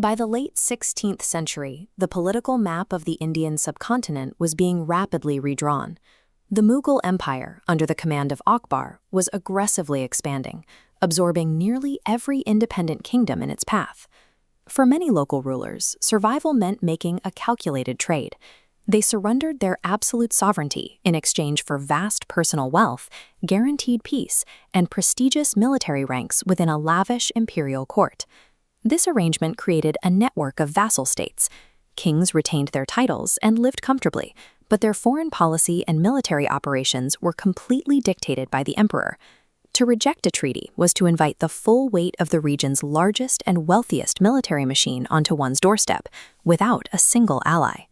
By the late 16th century, the political map of the Indian subcontinent was being rapidly redrawn. The Mughal Empire, under the command of Akbar, was aggressively expanding, absorbing nearly every independent kingdom in its path. For many local rulers, survival meant making a calculated trade. They surrendered their absolute sovereignty in exchange for vast personal wealth, guaranteed peace, and prestigious military ranks within a lavish imperial court. This arrangement created a network of vassal states. Kings retained their titles and lived comfortably, but their foreign policy and military operations were completely dictated by the emperor. To reject a treaty was to invite the full weight of the region's largest and wealthiest military machine onto one's doorstep, without a single ally.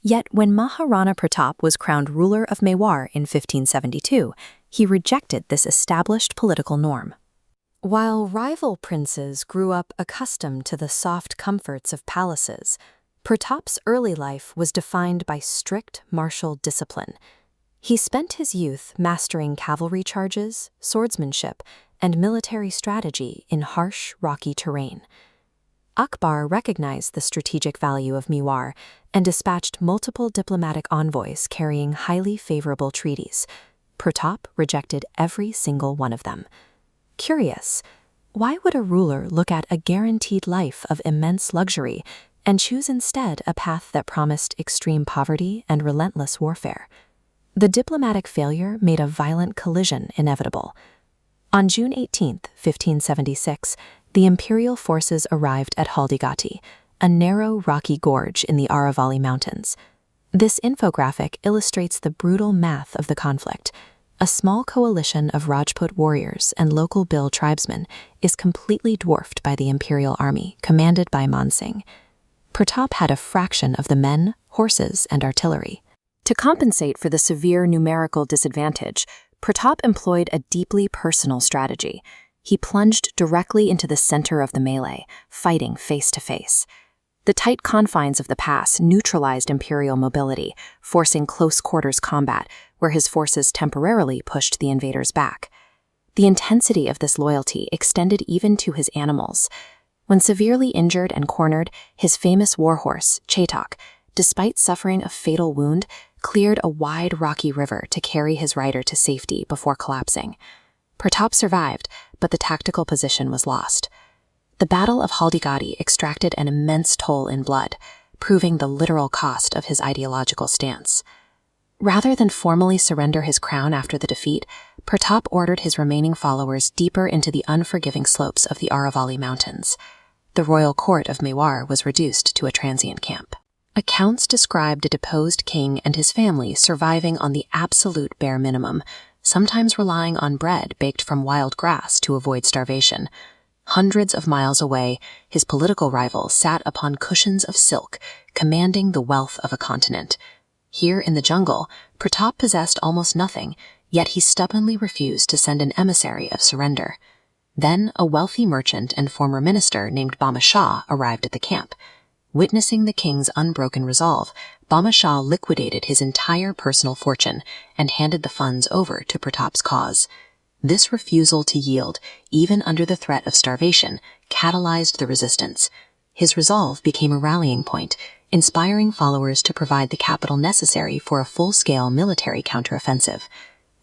Yet when Maharana Pratap was crowned ruler of Mewar in 1572, he rejected this established political norm. While rival princes grew up accustomed to the soft comforts of palaces, Pratap's early life was defined by strict martial discipline. He spent his youth mastering cavalry charges, swordsmanship, and military strategy in harsh, rocky terrain. Akbar recognized the strategic value of Mewar and dispatched multiple diplomatic envoys carrying highly favorable treaties. Pratap rejected every single one of them. Curious, why would a ruler look at a guaranteed life of immense luxury and choose instead a path that promised extreme poverty and relentless warfare? The diplomatic failure made a violent collision inevitable. On June 18, 1576, the imperial forces arrived at Haldighati, a narrow rocky gorge in the Aravalli Mountains. This infographic illustrates the brutal math of the conflict. A small coalition of Rajput warriors and local Bhil tribesmen is completely dwarfed by the imperial army, commanded by Mansingh. Pratap had a fraction of the men, horses, and artillery. To compensate for the severe numerical disadvantage, Pratap employed a deeply personal strategy. He plunged directly into the center of the melee, fighting face to face. The tight confines of the pass neutralized imperial mobility, forcing close-quarters combat, where his forces temporarily pushed the invaders back. The intensity of this loyalty extended even to his animals. When severely injured and cornered, his famous warhorse, Chetak, despite suffering a fatal wound, cleared a wide rocky river to carry his rider to safety before collapsing. Pratap survived, but the tactical position was lost. The Battle of Haldighati extracted an immense toll in blood, proving the literal cost of his ideological stance. Rather than formally surrender his crown after the defeat, Pratap ordered his remaining followers deeper into the unforgiving slopes of the Aravalli Mountains. The royal court of Mewar was reduced to a transient camp. Accounts described a deposed king and his family surviving on the absolute bare minimum, sometimes relying on bread baked from wild grass to avoid starvation. Hundreds of miles away, his political rival sat upon cushions of silk, commanding the wealth of a continent. Here in the jungle, Pratap possessed almost nothing, yet he stubbornly refused to send an emissary of surrender. Then a wealthy merchant and former minister named Bama Shah arrived at the camp. Witnessing the king's unbroken resolve, Bama Shah liquidated his entire personal fortune and handed the funds over to Pratap's cause. This refusal to yield, even under the threat of starvation, catalyzed the resistance. His resolve became a rallying point, inspiring followers to provide the capital necessary for a full-scale military counteroffensive.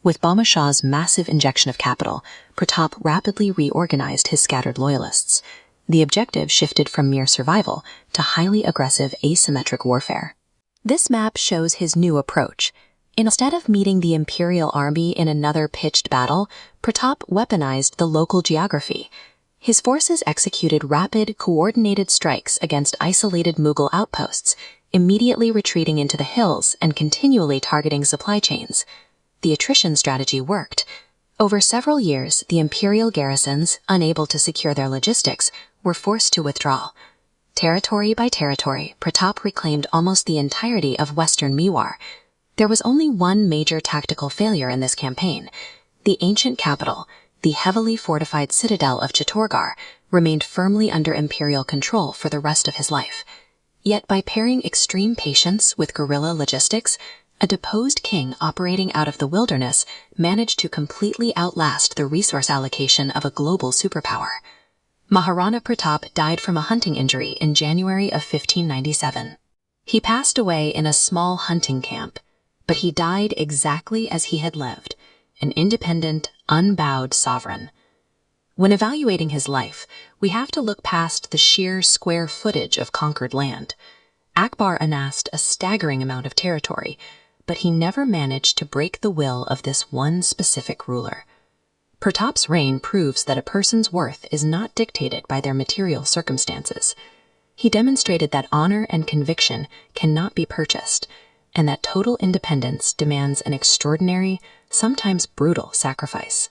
With Bama Shah's massive injection of capital, Pratap rapidly reorganized his scattered loyalists. The objective shifted from mere survival to highly aggressive asymmetric warfare. This map shows his new approach. Instead of meeting the imperial army in another pitched battle, Pratap weaponized the local geography. His forces executed rapid, coordinated strikes against isolated Mughal outposts, immediately retreating into the hills and continually targeting supply chains. The attrition strategy worked. Over several years, the imperial garrisons, unable to secure their logistics, were forced to withdraw. Territory by territory, Pratap reclaimed almost the entirety of western Mewar. There was only one major tactical failure in this campaign. The ancient capital, the heavily fortified citadel of Chittorgarh, remained firmly under imperial control for the rest of his life. Yet by pairing extreme patience with guerrilla logistics, a deposed king operating out of the wilderness managed to completely outlast the resource allocation of a global superpower. Maharana Pratap died from a hunting injury in January of 1597. He passed away in a small hunting camp, but he died exactly as he had lived, an independent, unbowed sovereign. When evaluating his life, we have to look past the sheer square footage of conquered land. Akbar amassed a staggering amount of territory, but he never managed to break the will of this one specific ruler. Pratap's reign proves that a person's worth is not dictated by their material circumstances. He demonstrated that honor and conviction cannot be purchased, and that total independence demands an extraordinary, sometimes brutal sacrifice.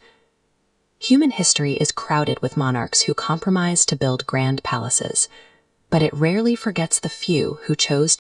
Human history is crowded with monarchs who compromise to build grand palaces, but it rarely forgets the few who chose